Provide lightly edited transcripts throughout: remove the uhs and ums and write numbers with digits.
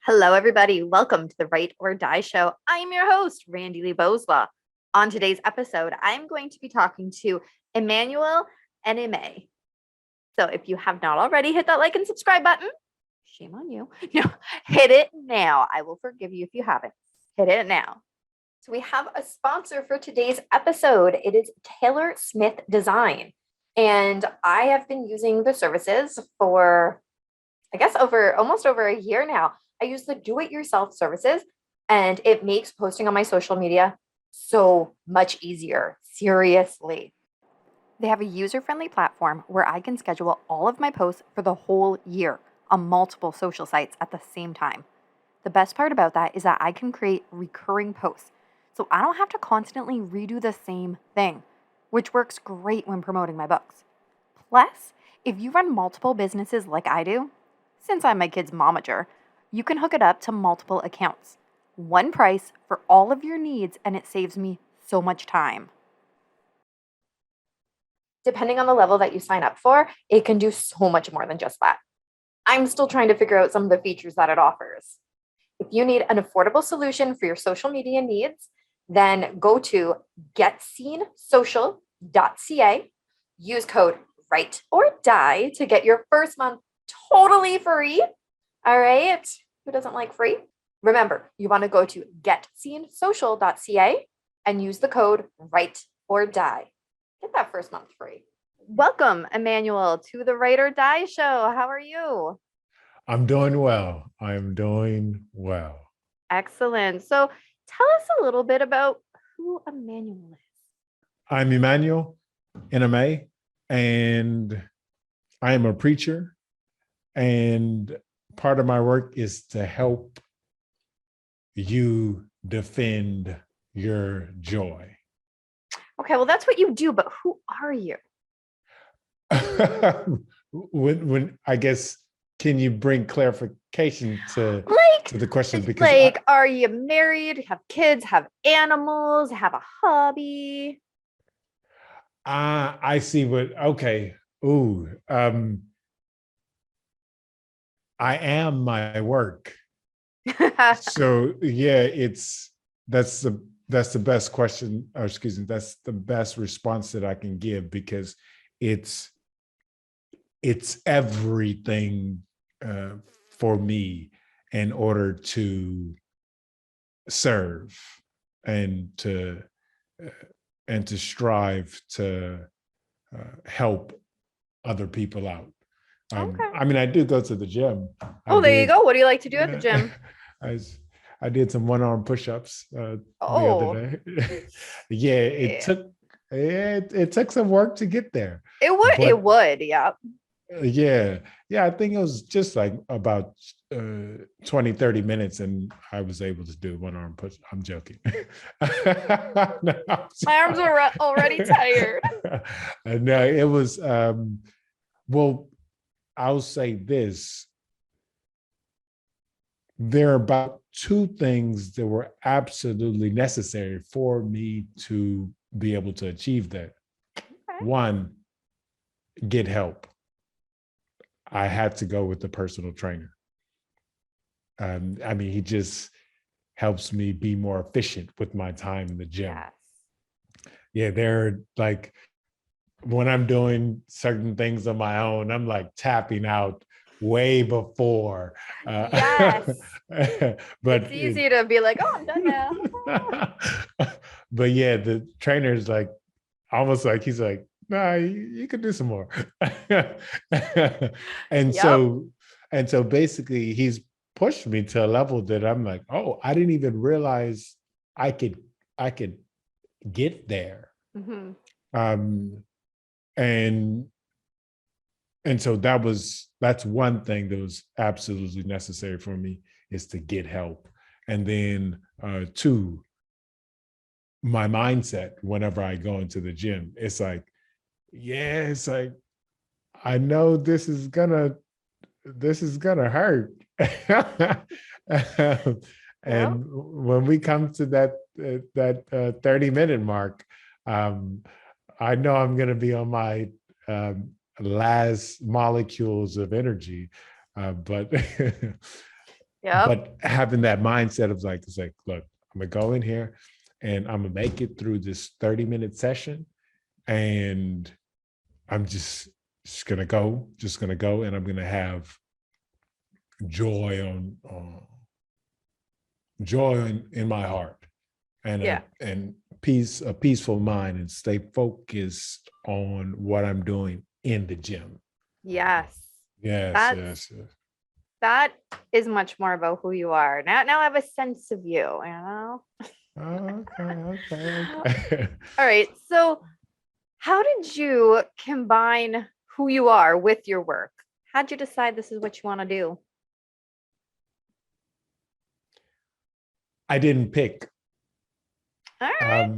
Hello, everybody. Welcome to the Write or Die Show. I'm your host, Randi-lee. On today's episode, I'm going to be talking to Emmanuel and Enime. So if you have not already hit that like and subscribe button, shame on you. No, hit it now. I will forgive you if you haven't. Hit it now. So we have a sponsor for today's episode. It is Taylor Smith Design. And I have been using the services for, I guess, almost over a year now. I use the do-it-yourself services, and it makes posting on my social media so much easier. Seriously. They have a user-friendly platform where I can schedule all of my posts for the whole year on multiple social sites at the same time. The best part about that is that I can create recurring posts, so I don't have to constantly redo the same thing, which works great when promoting my books. Plus, if you run multiple businesses like I do, since I'm my kid's momager, you can hook it up to multiple accounts. One price for all of your needs, and it saves me so much time. Depending on the level that you sign up for, it can do so much more than just that. I'm still trying to figure out some of the features that it offers. If you need an affordable solution for your social media needs, then go to getseensocial.ca, use code WRITE or DIE to get your first month totally free. All right. Who doesn't like free? Remember, you want to go to getseensocial.ca and use the code WRITE or DIE. Get that first month free. Welcome, Emmanuel, to the Write or Die Show. How are you? I'm doing well. I'm doing well. Excellent. So tell us a little bit about who Emmanuel is. I'm Emmanuel, Enime, and I am a preacher. And part of my work is to help you defend your joy. Okay, well, that's what you do, but who are you? when I guess, can you bring clarification to the question? Because are you married, have kids, have animals, have a hobby? I see okay. Ooh, I am my work. So yeah, that's the best question, or excuse me, that's the best response that I can give, because it's everything for me in order to serve and to strive to help other people out. Okay. I mean, I do go to the gym. There you go. What do you like to do at the gym? I did some one-arm push-ups the other day. It took some work to get there. It would, yeah. I think it was just like about 20-30 minutes, and I was able to do one-arm push. I'm joking. No, my arms are already tired. No, it was well, I'll say this. There are about two things that were absolutely necessary for me to be able to achieve that. Okay. One, get help. I had to go with the personal trainer. I mean, he just helps me be more efficient with my time in the gym. Yes. Yeah, they're like, when I'm doing certain things on my own, I'm like tapping out way before. Yes. But it's easy to be like, oh, I'm done now. But yeah, the trainer's like, almost like, he's like, nah, you can do some more. And so basically he's pushed me to a level that I'm like, oh, I didn't even realize I could get there. Mm-hmm. And so that's one thing that was absolutely necessary for me, is to get help. And then two, my mindset whenever I go into the gym, it's like, I know this is gonna hurt. And when we come to that 30-minute mark, I know I'm gonna be on my last molecules of energy, but Yep. but having that mindset of like, it's like, look, I'm gonna go in here and I'm gonna make it through this 30-minute session, and I'm just gonna go, and I'm gonna have joy in my heart, and Yeah. a peaceful mind, and stay focused on what I'm doing in the gym. Yes. Yes, That's yes, yes. that is much more about who you are. Now I have a sense of you. Okay, okay, okay. All right. So how did you combine who you are with your work? How'd you decide this is what you want to do? I didn't pick. All right.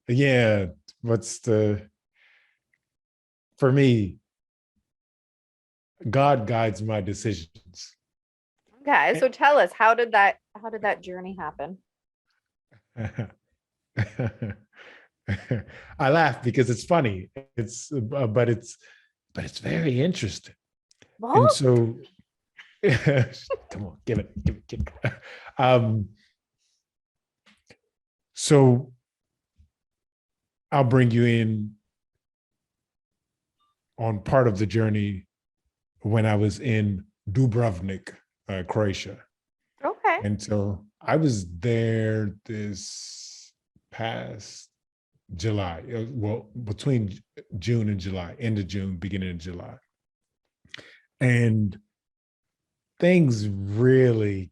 Yeah, what's the for me, God guides my decisions. Okay. So tell us, how did that journey happen? I laugh because it's funny. But it's very interesting. Well, And so, come on, give it. Um, so I'll bring you in on part of the journey when I was in Dubrovnik, Croatia. okay. And so I was there this past July, well, between June and July, end of June, beginning of July. And things really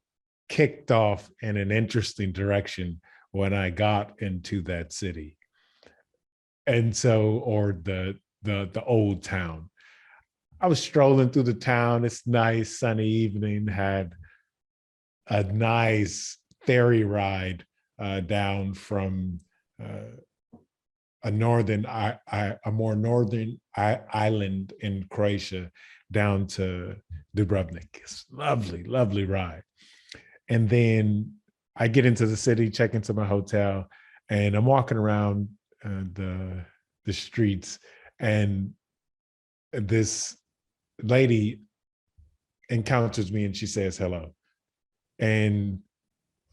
kicked off in an interesting direction when I got into that city. And so, or the old town. I was strolling through the town. It's nice, sunny evening, had a nice ferry ride down from a more northern island in Croatia down to Dubrovnik. It's lovely, lovely ride. And then I get into the city, check into my hotel, and I'm walking around the streets, and this lady encounters me, and she says hello, and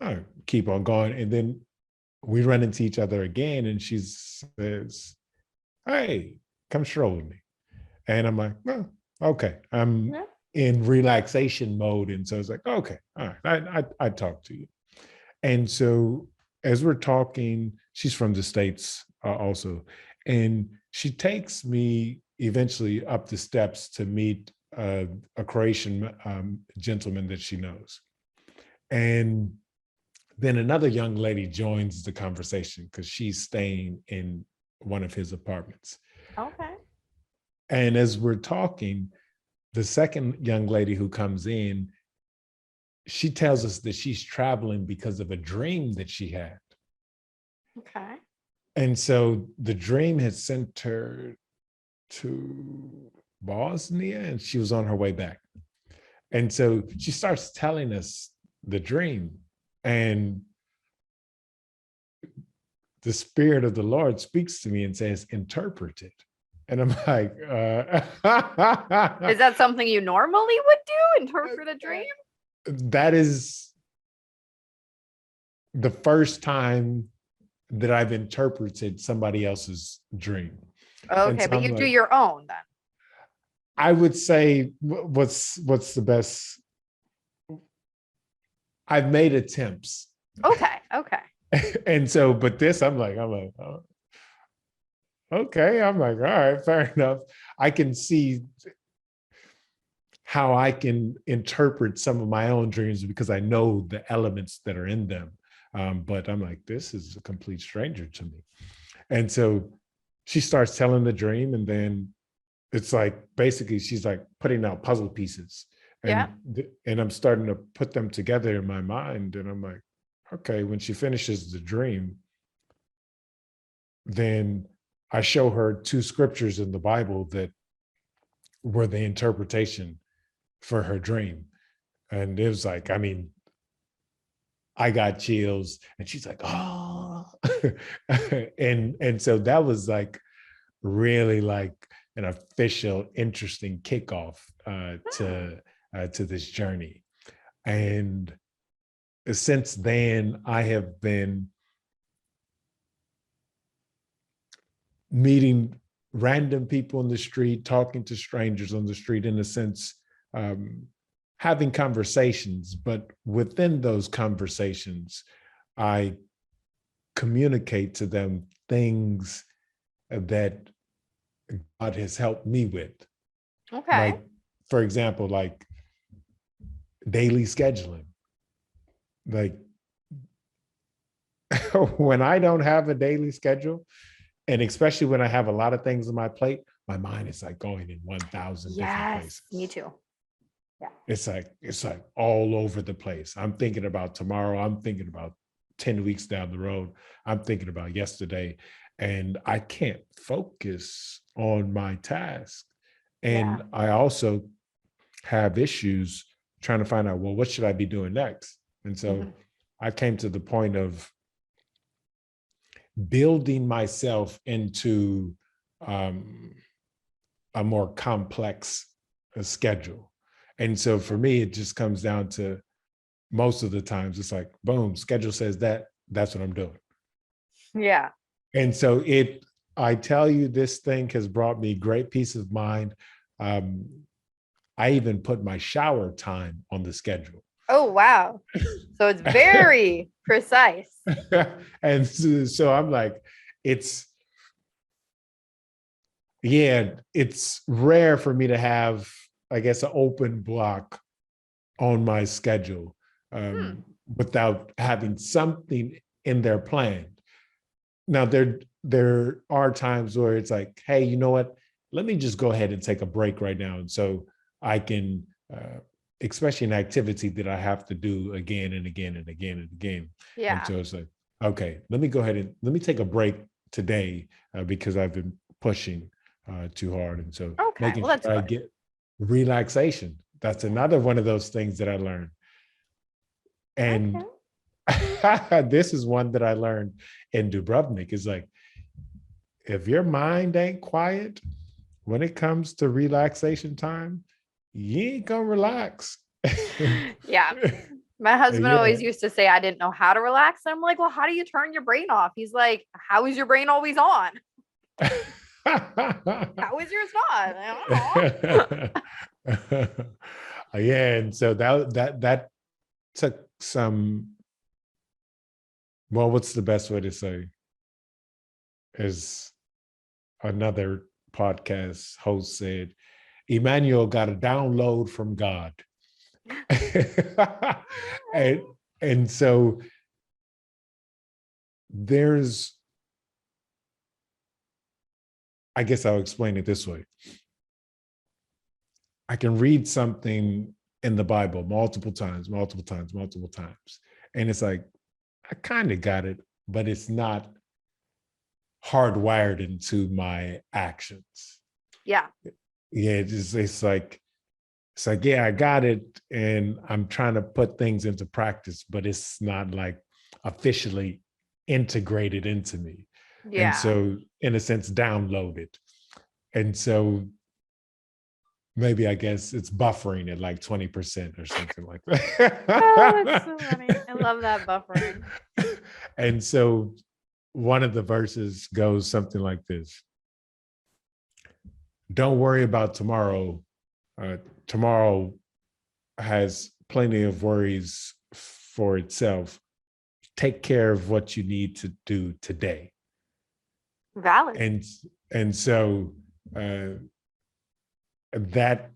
I keep on going, and then we run into each other again, and she says, "Hey, come stroll with me." And I'm like, "Oh, okay." I'm Yeah. in relaxation mode, and so it's like, "Okay, all right, I talk to you." And so as we're talking, she's from the States also, and she takes me eventually up the steps to meet a Croatian gentleman that she knows. And then another young lady joins the conversation because she's staying in one of his apartments. Okay. And as we're talking, the second young lady who comes in, she tells us that she's traveling because of a dream that she had. Okay. And so the dream had sent her to Bosnia, and she was on her way back. And so she starts telling us the dream, and the Spirit of the Lord speaks to me and says, interpret it. And I'm like, Is that something you normally would do? Interpret a dream? that is the first time that I've interpreted somebody else's dream. And Okay, so but I'm you do like, your own then. I would say what's the best? I've made attempts. Okay. Okay. And so, but this, I'm like, oh, okay. I'm like, all right, fair enough. I can see how I can interpret some of my own dreams because I know the elements that are in them. But I'm like, this is a complete stranger to me. And so she starts telling the dream, and then it's like basically she's like putting out puzzle pieces, Yeah. and I'm starting to put them together in my mind, and I'm like, okay. When she finishes the dream, then I show her two scriptures in the Bible that were the interpretation for her dream. And it was like, I mean, I got chills, and she's like, oh. And so that was like really like an official, interesting kickoff to this journey. And since then, I have been meeting random people in the street, talking to strangers on the street, in a sense, having conversations. But within those conversations, I communicate to them things that God has helped me with. Okay. Like, for example, like daily scheduling. Like when I don't have a daily schedule, and especially when I have a lot of things on my plate, my mind is like going in 1,000 different places. Me too. Yeah. It's like all over the place. I'm thinking about tomorrow. I'm thinking about 10 weeks down the road. I'm thinking about yesterday, and I can't focus on my task. And I also have issues trying to find out, well, what should I be doing next? And so I came to the point of building myself into a more complex schedule. And so for me, it just comes down to, most of the times it's like, boom, schedule says that's what I'm doing. Yeah. And so I tell you, this thing has brought me great peace of mind. I even put my shower time on the schedule. Oh, wow. So it's very precise. And so I'm like, it's rare for me to have, I guess, an open block on my schedule without having something in there planned. Now, there are times where it's like, hey, you know what? Let me just go ahead and take a break right now. And so I can, especially an activity that I have to do again and again and again and again. Yeah. And so it's like, okay, let me take a break today because I've been pushing too hard. And so making sure I get relaxation. That's another one of those things that I learned. And this is one that I learned in Dubrovnik, is like, if your mind ain't quiet when it comes to relaxation time, you ain't gonna relax. Yeah. My husband always used to say I didn't know how to relax. And I'm like, well, how do you turn your brain off? He's like, how is your brain always on? How is yours not? I don't know. Yeah, and so that took some, well, what's the best way to say? As another podcast host said, Emmanuel got a download from God. and so I guess I'll explain it this way. I can read something in the Bible multiple times. And it's like, I kind of got it, but it's not hardwired into my actions. Yeah. Yeah, it's like, yeah, I got it, and I'm trying to put things into practice, but it's not like officially integrated into me. Yeah. And so, in a sense, downloaded. And so maybe, I guess, it's buffering at like 20% or something like that. Oh, that's so funny. I love that buffering. And so one of the verses goes something like this. Don't worry about tomorrow. Tomorrow has plenty of worries for itself. Take care of what you need to do today. Valid. And so that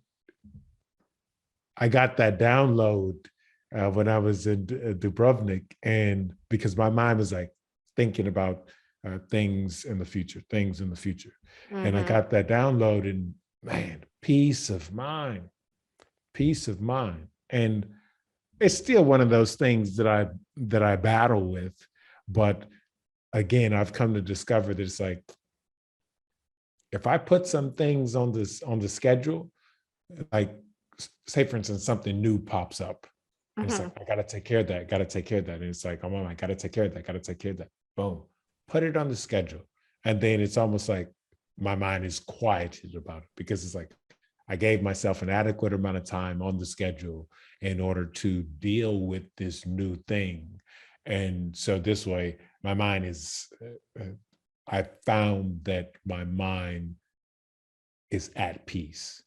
I got that download when I was in Dubrovnik, and because my mind was like thinking about things in the future. And I got that download, and man, peace of mind. And it's still one of those things that I battle with, but again, I've come to discover that it's like, if I put some things on the schedule, like say for instance, something new pops up. And it's like, I gotta take care of that. And it's like, oh, I gotta take care of that. Boom, put it on the schedule. And then it's almost like my mind is quieted about it, because it's like, I gave myself an adequate amount of time on the schedule in order to deal with this new thing. And so this way, my mind is, I found that my mind is at peace.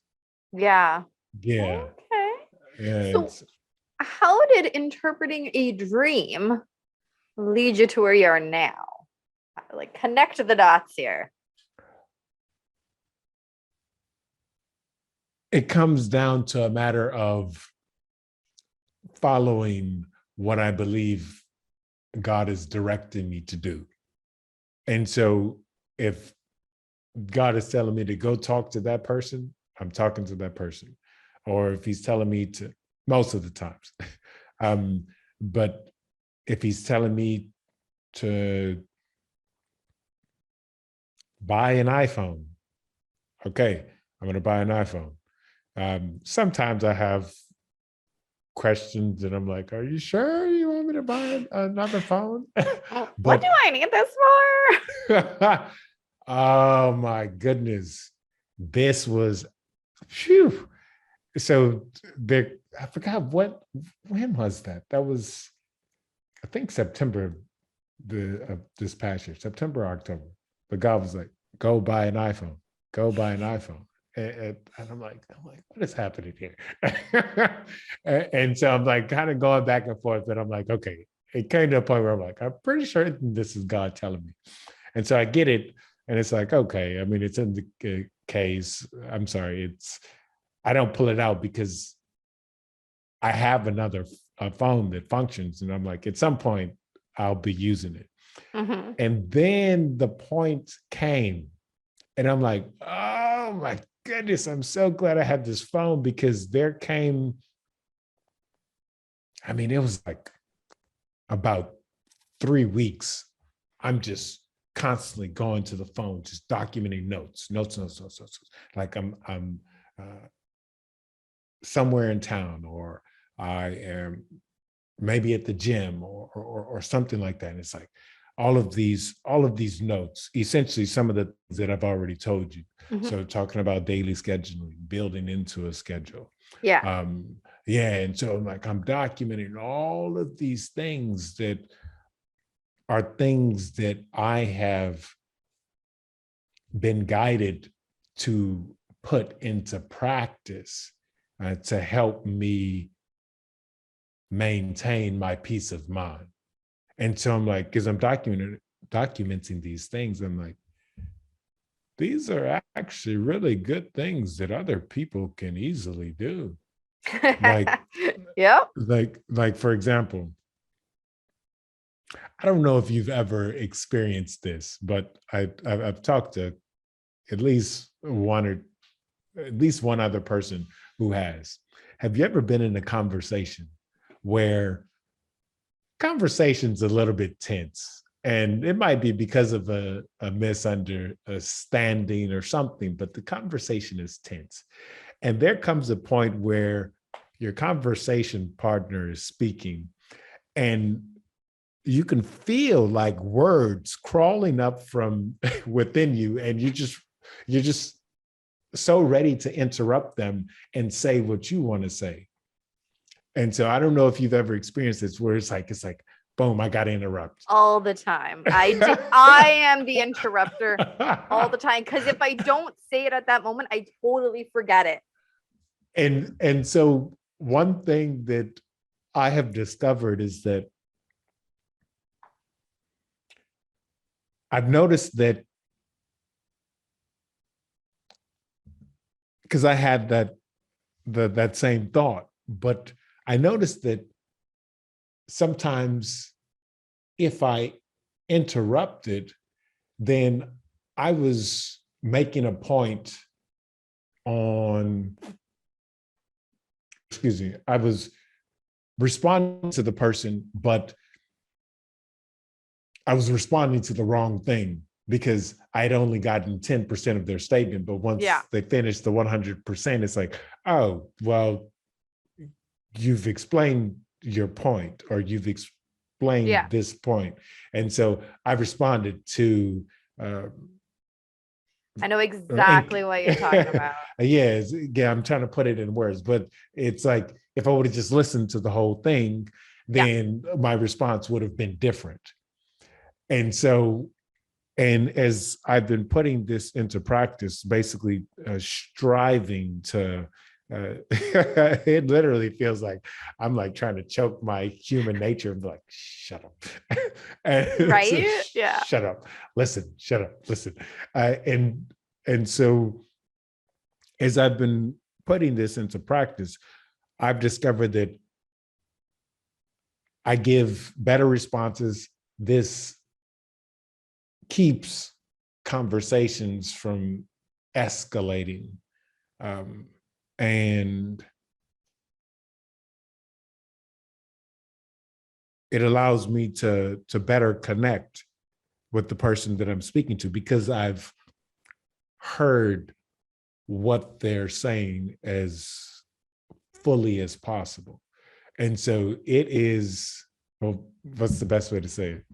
Yeah. Yeah. Okay. And So how did interpreting a dream lead you to where you are now? Like, connect the dots here. it comes down to a matter of following what I believe God is directing me to do. And so if God is telling me to go talk to that person, I'm talking to that person. Or if he's telling me to, most of the times. But if he's telling me to buy an iPhone, okay, I'm going to buy an iPhone. Sometimes I have questions and I'm like, are you sure you want me to buy another phone? What do I need this for? Oh my goodness. This was, phew. So there, I forgot when was that? That was, I think September this past year, September, October. But God was like, go buy an iPhone, go buy an iPhone. And I'm like, what is happening here? And so I'm like kind of going back and forth, but I'm like, okay, it came to a point where I'm like, I'm pretty sure this is God telling me. And so I get it. And it's like, okay, I mean, it's in the case. I'm sorry. I don't pull it out because I have another phone that functions. And I'm like, at some point, I'll be using it. Mm-hmm. And then the point came. And I'm like, oh my goodness, I'm so glad I had this phone because there came, I mean, it was like about 3 weeks. I'm just constantly going to the phone, just documenting notes. Like I'm somewhere in town, or I am maybe at the gym or something like that. And it's like all of these notes, essentially some of the things that I've already told you. Mm-hmm. So talking about daily scheduling, building into a schedule. Yeah. Yeah. And so I'm documenting all of these things that are things that I have been guided to put into practice to help me maintain my peace of mind. And so I'm like, because I'm documenting these things, I'm like, these are actually really good things that other people can easily do. Like, Yep. like for example, I don't know if you've ever experienced this, but I've talked to at least one other person who has. Have you ever been in a conversation where conversation's a little bit tense, and it might be because of a misunderstanding or something, but the conversation is tense, and there comes a point where your conversation partner is speaking and you can feel like words crawling up from within you, and you're just so ready to interrupt them and say what you want to say. And so I don't know if you've ever experienced this where it's like, boom, I got to interrupt. All the time. I am the interrupter all the time. Because if I don't say it at that moment, I totally forget it. And so one thing that I have discovered is that I've noticed that, because I had that same thought, but I noticed that sometimes if I interrupted, then I was making a point on, I was responding to the person, but I was responding to the wrong thing because I'd only gotten 10% of their statement. But once they finished the 100%, it's like, oh, well, you've explained your point, or you've explained this point. And so I responded to I know exactly what you're talking about. Yeah, I'm trying to put it in words, but it's like if I would have just listened to the whole thing, then my response would have been different. And so, and as I've been putting this into practice, basically striving to, it literally feels like I'm like trying to choke my human nature and be like, shut up. Right? Yeah. Shut up. Listen, shut up. Listen. And so as I've been putting this into practice, I've discovered that I give better responses. This keeps conversations from escalating. And it allows me to better connect with the person that I'm speaking to because I've heard what they're saying as fully as possible. And so it is, well, what's the best way to say it?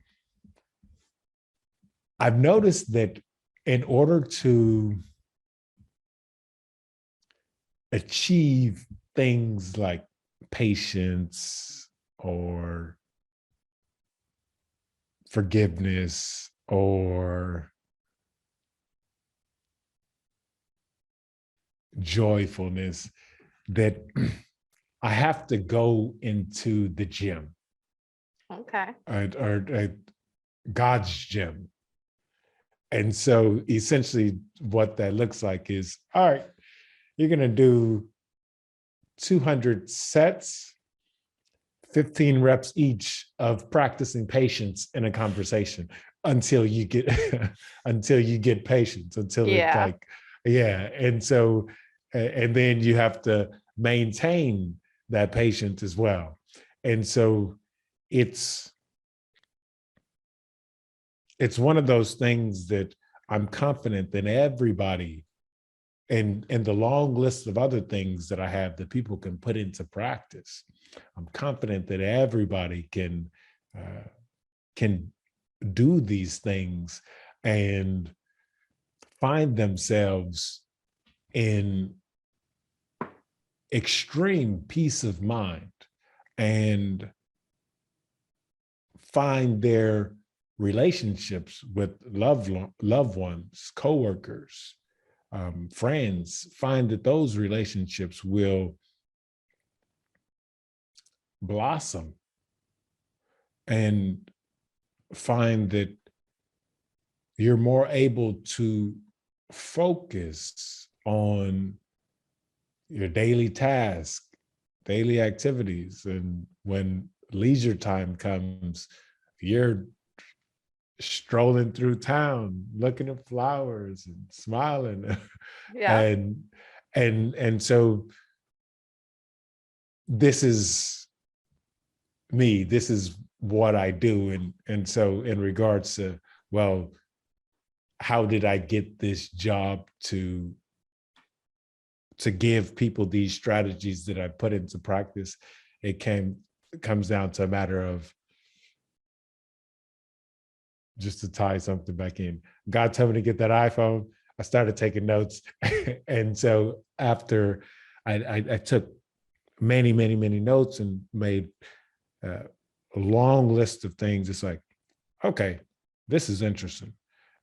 I've noticed that in order to achieve things like patience or forgiveness or joyfulness, that I have to go into the gym. Okay. Or God's gym. And so essentially what that looks like is, all right, you're going to do 200 sets, 15 reps each of practicing patience in a conversation until you get until you get patience, until it's like, and so and then you have to maintain that patience as well. And so it's one of those things that I'm confident that everybody, and the long list of other things that I have that people can put into practice, I'm confident that everybody can do these things and find themselves in extreme peace of mind and find their relationships with loved ones, coworkers, friends, find that those relationships will blossom, and find that you're more able to focus on your daily task, daily activities. And when leisure time comes, you're strolling through town, looking at flowers and smiling. And so this is me, this is what I do. And so in regards to, well, how did I get this job to give people these strategies that I put into practice? It comes down to a matter of, just to tie something back in, God told me to get that iPhone. I started taking notes. And so after I took many notes and made a long list of things, it's like, okay, this is interesting.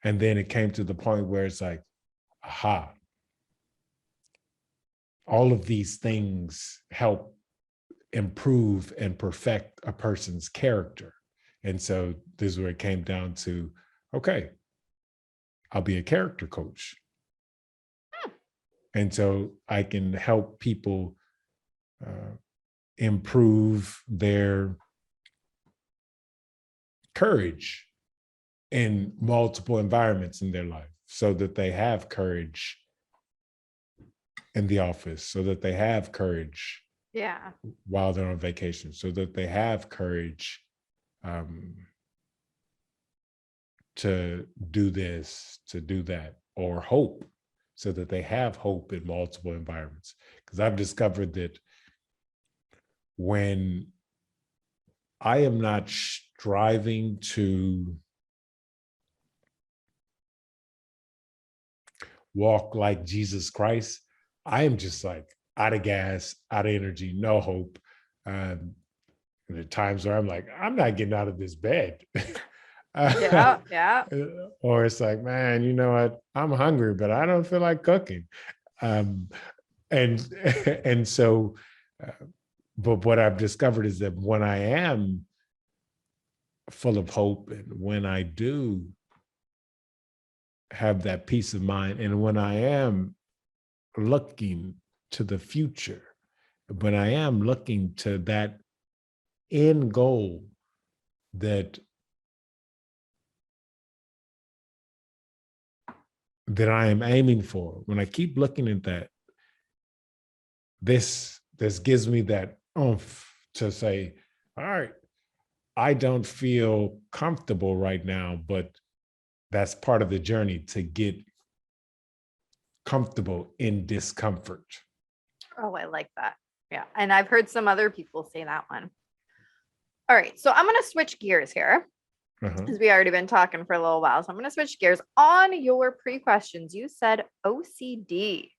And then it came to the point where it's like, aha, all of these things help improve and perfect a person's character. And so this is where it came down to, okay, I'll be a character coach. And so I can help people improve their courage in multiple environments in their life, so that they have courage in the office, so that they have courage while they're on vacation, so that they have courage to do this, to do that, or hope, so that they have hope in multiple environments. Because I've discovered that when I am not striving to walk like Jesus Christ, I am just like out of gas, out of energy, no hope. And there are times where I'm like, I'm not getting out of this bed. Yeah, yeah. Or it's like, man, you know what? I'm hungry, but I don't feel like cooking. Um, and and so, but what I've discovered is that when I am full of hope, and when I do have that peace of mind, and when I am looking to the future, when I am looking to that end goal that I am aiming for, when I keep looking at that, this gives me that oomph to say, all right, I don't feel comfortable right now, but that's part of the journey to get comfortable in discomfort. Oh, I like that. Yeah. And I've heard some other people say that one. All right. So I'm going to switch gears here because we already been talking for a little while. So I'm going to switch gears. On your pre-questions, you said OCD.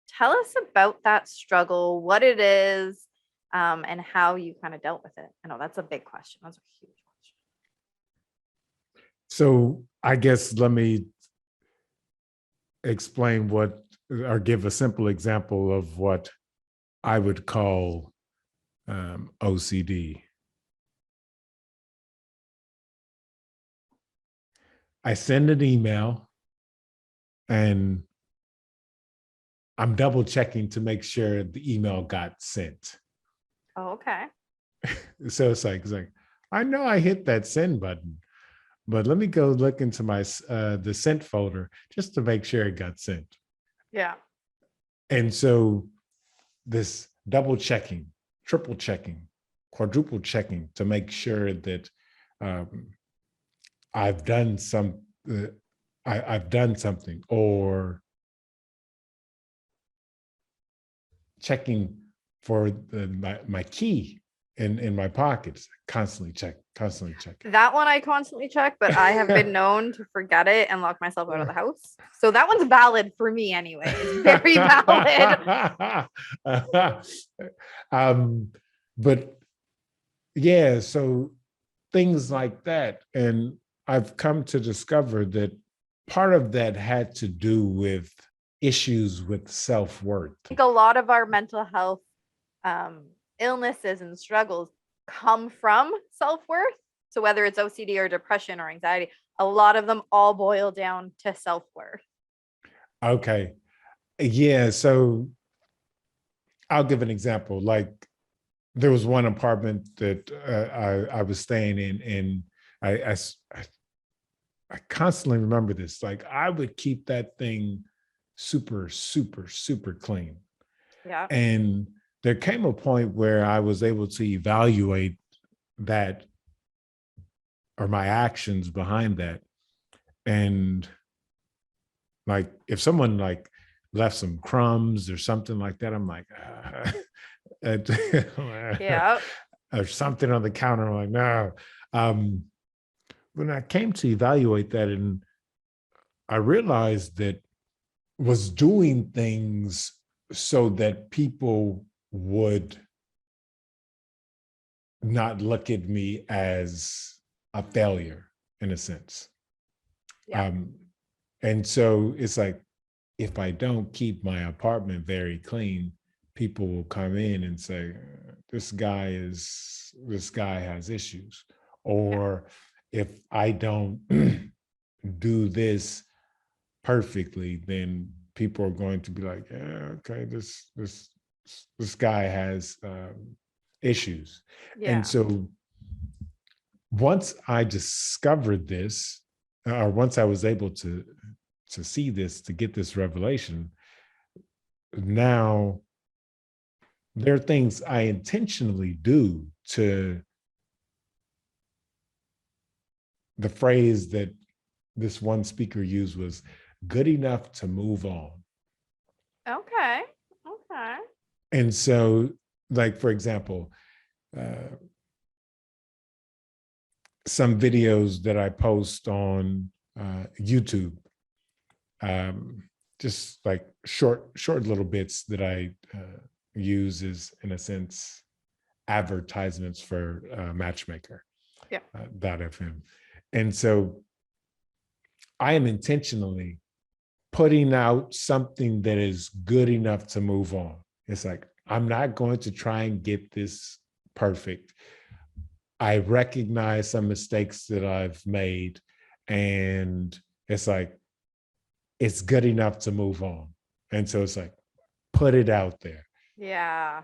Tell us about that struggle, what it is, and how you kind of dealt with it. I know that's a big question. That's a huge question. So I guess let me explain what, or give a simple example of what I would call OCD. I send an email and I'm double checking to make sure the email got sent. Oh, okay. So it's like, I know I hit that send button, but let me go look into my the sent folder just to make sure it got sent. Yeah. And so this double checking, triple checking, quadruple checking to make sure that I've done I've done something, or checking for my key in my pockets, constantly check. That one I constantly check, but I have been known to forget it and lock myself out of the house. So that one's valid for me anyway. It's very valid. But yeah, so things like that. And I've come to discover that part of that had to do with issues with self-worth. I think a lot of our mental health illnesses and struggles come from self-worth. So whether it's OCD or depression or anxiety, a lot of them all boil down to self-worth. Okay. Yeah. So I'll give an example. Like, there was one apartment that I was staying in, and I constantly remember this. Like, I would keep that thing super, super, super clean. Yeah. And there came a point where I was able to evaluate that, or my actions behind that. And like, if someone like left some crumbs or something like that, I'm like, Yeah. or something on the counter, I'm like, no. When I came to evaluate that, and I realized that was doing things so that people would not look at me as a failure, in a sense. Yeah. And so it's like, if I don't keep my apartment very clean, people will come in and say, this guy has issues. Or if I don't do this perfectly, then people are going to be like, yeah, okay, this guy has issues. Yeah. And so once I discovered this, or once I was able to see this, to get this revelation, now there are things I intentionally do to, the phrase that this one speaker used was, good enough to move on. Okay. Okay. And so, like, for example, some videos that I post on YouTube, just like short little bits that I use as, in a sense, advertisements for Matchmaker. Yeah. .fm. And so I am intentionally putting out something that is good enough to move on. It's like, I'm not going to try and get this perfect. I recognize some mistakes that I've made, and it's like, it's good enough to move on. And so it's like, put it out there. Yeah.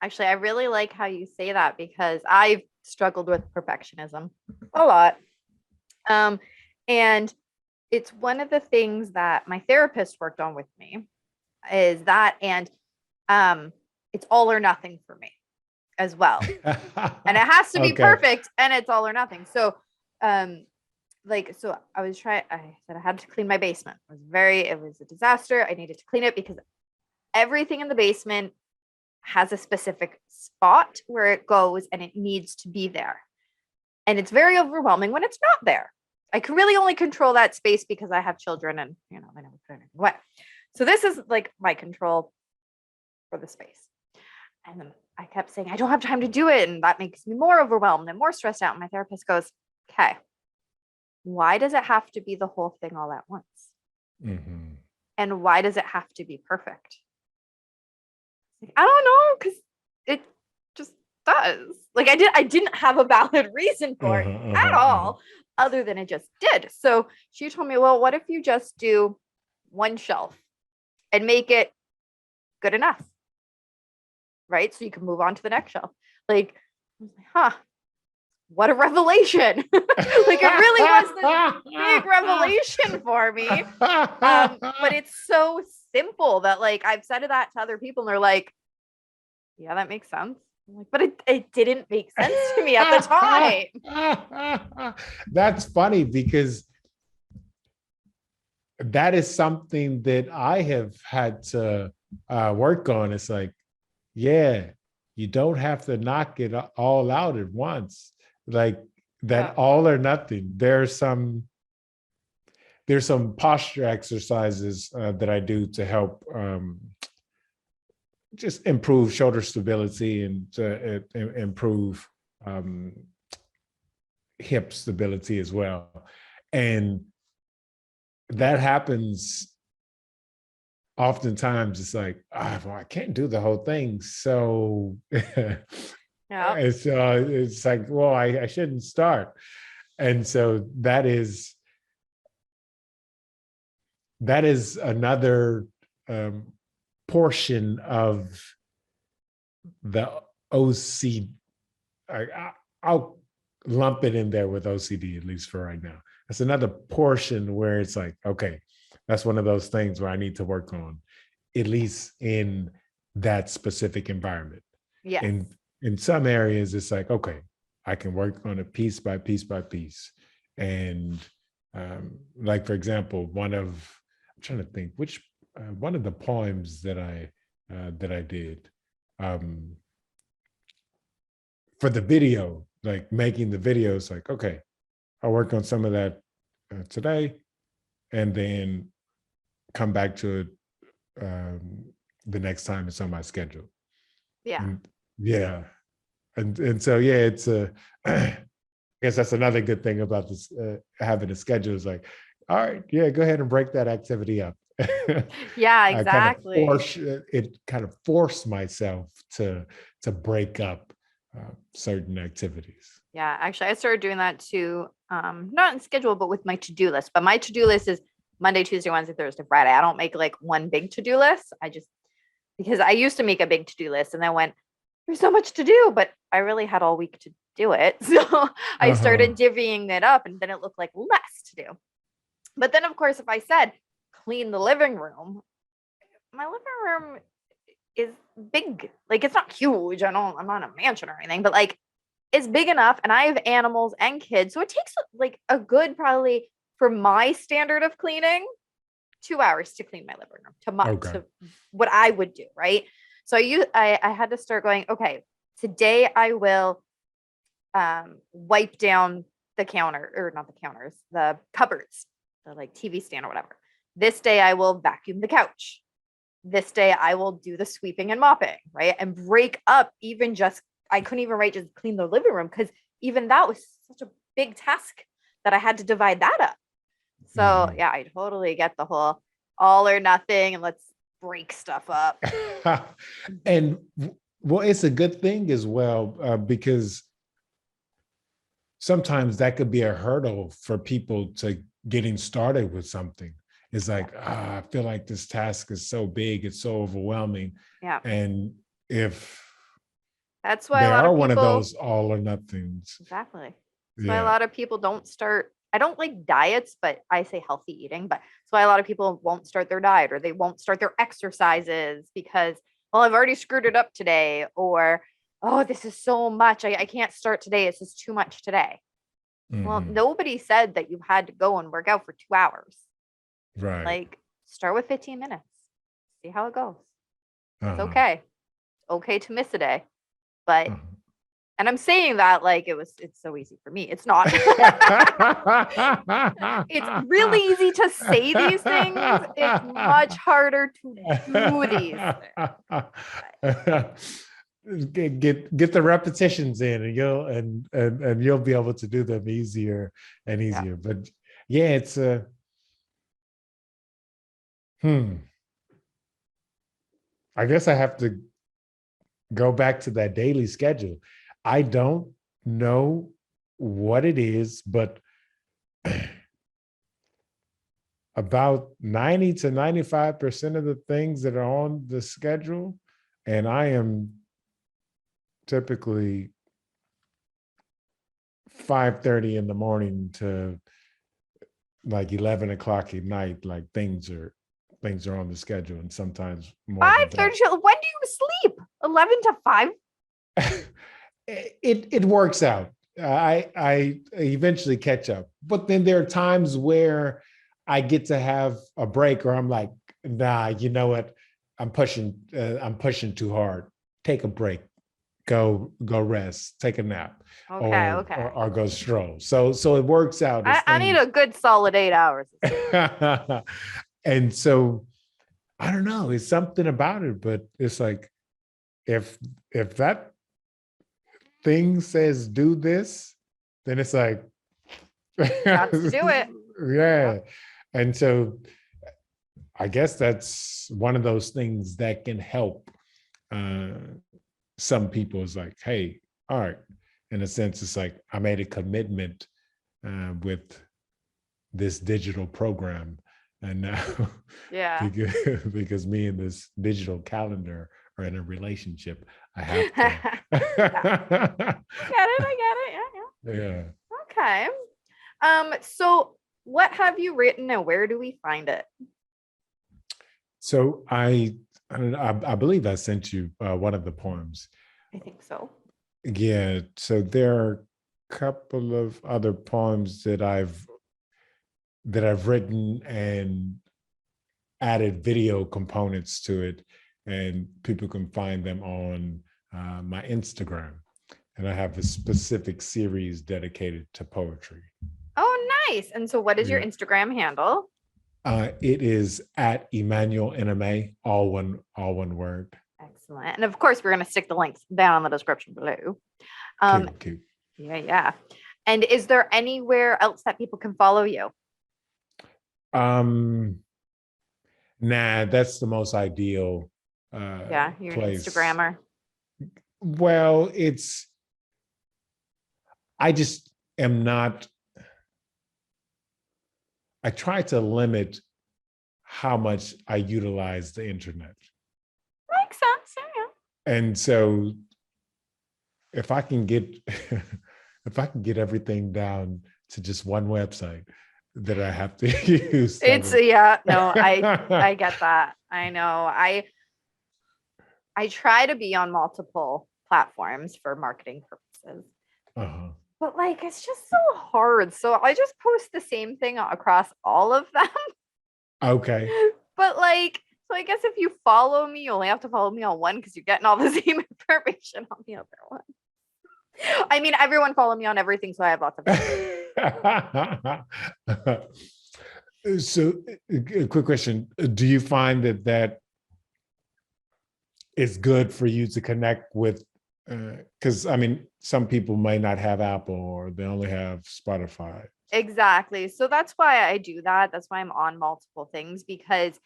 Actually, I really like how you say that because I've struggled with perfectionism a lot. And it's one of the things that my therapist worked on with me is that, and it's all or nothing for me as well. And it has to be perfect and it's all or nothing. So, so I said I had to clean my basement. It was a disaster. I needed to clean it because everything in the basement has a specific spot where it goes and it needs to be there. And it's very overwhelming when it's not there. I can really only control that space because I have children and, I never put anything away. So this is like my control for the space. And then I kept saying, I don't have time to do it. And that makes me more overwhelmed and more stressed out. And my therapist goes, okay, why does it have to be the whole thing all at once? Mm-hmm. And why does it have to be perfect? I don't know, because it just does. Like I didn't have a valid reason for it at all, other than it just did. So she told me, well, what if you just do one shelf and make it good enough? Right? So you can move on to the next shelf. Like, what a revelation. Like it really was this big revelation for me. But it's so simple that like I've said that to other people and they're like, yeah, that makes sense. I'm like, but it didn't make sense to me at the time. That's funny because that is something that I have had to work on. It's like, yeah, you don't have to knock it all out at once. Like that all or nothing. There's some posture exercises that I do to help just improve shoulder stability and to improve hip stability as well. And that happens oftentimes. It's like, well, I can't do the whole thing. So it's like, well, I shouldn't start. And so that is another portion of the OCD. I'll lump it in there with OCD, at least for right now. That's another portion where it's like, okay, that's one of those things where I need to work on, at least in that specific environment. Yeah. In some areas, it's like, okay, I can work on it piece by piece by piece. And like, for example, I'm trying to think which one of the poems that I did for the video, like making the videos, like, okay, I'll work on some of that today and then come back to it the next time it's on my schedule. Yeah. And so, yeah, it's I guess that's another good thing about this, having a schedule is like, all right, yeah, go ahead and break that activity up. Yeah, exactly. It kind of forced myself to break up certain activities. Yeah, actually, I started doing that too. Not in schedule, but with my to-do list. But my to-do list is Monday, Tuesday, Wednesday, Thursday, Friday. I don't make like one big to-do list. Because I used to make a big to-do list and then went, there's so much to do, but I really had all week to do it. So I started divvying it up and then it looked like less to do. But then, of course, if I said clean the living room, my living room is big. Like it's not huge. I'm not a mansion or anything, but like it's big enough and I have animals and kids. So it takes like a good, probably for my standard of cleaning, 2 hours to clean my living room to what I would do. Right. So I had to start going, okay, today I will wipe down the counter or not the counters, the cupboards, the like TV stand or whatever. This day I will vacuum the couch. This day I will do the sweeping and mopping, right? And break up even just, I couldn't even write just clean the living room because even that was such a big task that I had to divide that up. So yeah, I totally get the whole all or nothing and let's break stuff up. And well, it's a good thing as well, because sometimes that could be a hurdle for people to getting started with something. It's like, I feel like this task is so big, it's so overwhelming. Yeah. And if that's why there a lot are of people, one of those all or nothings. Exactly. That's why a lot of people don't start. I don't like diets, but I say healthy eating. But that's why a lot of people won't start their diet or they won't start their exercises because, well, I've already screwed it up today. Or, oh, this is so much. I can't start today. It's just too much today. Well, nobody said that you had to go and work out for 2 hours. Right. Like, start with 15 minutes. See how it goes. It's okay. It's okay to miss a day. But and I'm saying that like it's so easy for me. It's not. It's really easy to say these things. It's much harder to do these things. Get the repetitions in and you'll be able to do them easier and easier. Yeah. But yeah, it's I guess I have to go back to that daily schedule. I don't know what it is, but about 90 to 95% of the things that are on the schedule, and I am typically 5:30 in the morning to like 11 o'clock at night, like things are on the schedule, and sometimes more. 5:30. When do you sleep? 11 to 5? It works out. I eventually catch up, but then there are times where I get to have a break, or I'm like, nah, you know what? I'm pushing too hard. Take a break. Go rest. Take a nap. Or go stroll. So it works out. I need a good solid 8 hours. And so I don't know. It's something about it, but it's like if that thing says do this, then it's like got to do it. Yeah. And so I guess that's one of those things that can help some people. Is like, hey, all right, in a sense, it's like I made a commitment with this digital program, and now because me and this digital calendar are in a relationship, I have to. I get it. Yeah. Okay. So what have you written and where do we find it? So I believe I sent you one of the poems. I think so. Yeah. So there are a couple of other poems that I've written and added video components to it, and people can find them on my Instagram. And I have a specific series dedicated to poetry. Oh, nice. And so what is your Instagram handle? It is at Emmanuel Enime, all one word. Excellent. And of course, we're going to stick the links down in the description below. Cute. Yeah. And is there anywhere else that people can follow you? Nah, that's the most ideal you're place. An Instagrammer. Well, I just am not. I try to limit how much I utilize the internet. Makes sense, yeah. And so if I can get everything down to just one website that I have to use. I get that. I know. I try to be on multiple platforms for marketing purposes. But like, it's just so hard. So I just post the same thing across all of them. Okay. But like, so I guess if you follow me, you only have to follow me on one because you're getting all the same information on the other one. I mean, everyone follow me on everything, so I have lots of So, a quick question: do you find that it's good for you to connect with? Because I mean, some people may not have Apple or they only have Spotify. Exactly. So that's why I do that. That's why I'm on multiple things, because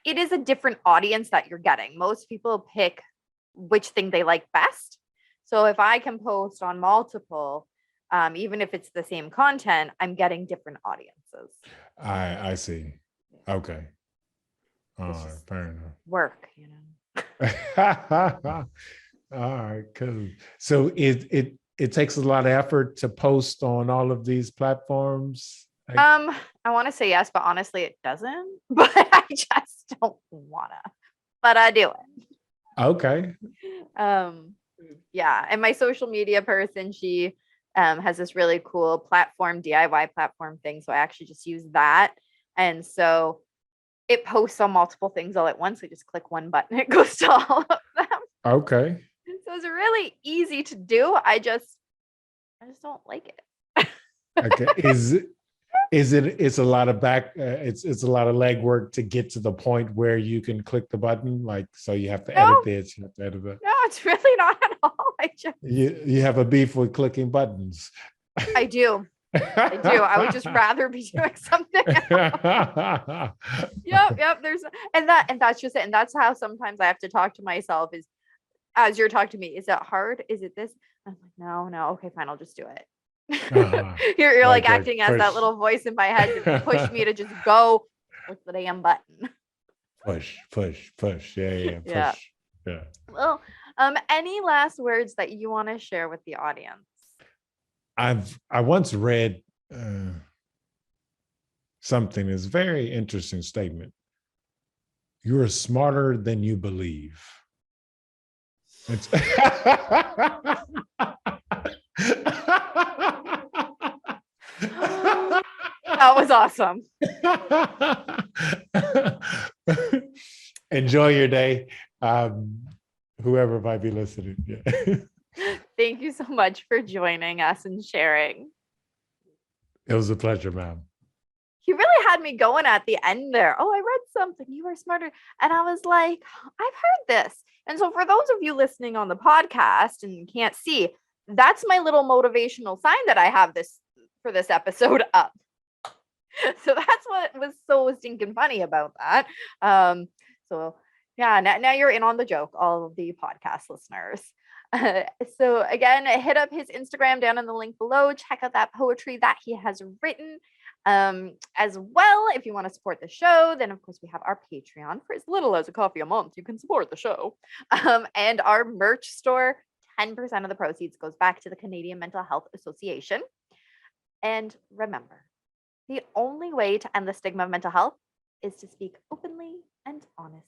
it is a different audience that you're getting. Most people pick which thing they like best. So if I can post on multiple, even if it's the same content, I'm getting different audiences. I see. Okay. All It's right. just Fair enough. work, All right, cool. So it takes a lot of effort to post on all of these platforms. I want to say yes, but honestly, it doesn't. But I just don't wanna. But I do it. Okay. Yeah, and my social media person, she has this really cool platform, DIY platform thing. So I actually just use that, and so it posts on multiple things all at once. I just click one button, it goes to all of them. Okay. So it's really easy to do. I just don't like it. Okay. It's a lot of it's a lot of legwork to get to the point where you can click the button, like, so you have to No, edit this, you have to edit that. no, it's really not at all. You have a beef with clicking buttons. I do. I do. I would just rather be doing something else. Yep. That's just it. And that's how sometimes I have to talk to myself, is as you're talking to me, is it hard? Is it this? I'm like, no, okay, fine, I'll just do it. Uh-huh. You're like Like acting as that push. little voice in my head to push me to just go with the damn button. Push. Yeah, Yeah. push. Yeah. Well, any last words that you want to share with the audience? I once read something, is a very interesting statement. You're smarter than you believe. It's That was awesome. Enjoy your day. Whoever might be listening. Yeah. Thank you so much for joining us and sharing. It was a pleasure, ma'am. You really had me going at the end there. Oh, I read something. You are smarter. And I was like, I've heard this. And so, for those of you listening on the podcast and can't see, that's my little motivational sign that I have this for this episode up. So that's what was so stinking funny about that. So yeah, now you're in on the joke, all of the podcast listeners. So again, hit up his Instagram down in the link below. Check out that poetry that he has written. As well, if you want to support the show, then of course we have our Patreon. For as little as a coffee a month, you can support the show. And our merch store, 10% of the proceeds goes back to the Canadian Mental Health Association. And remember, the only way to end the stigma of mental health is to speak openly and honestly.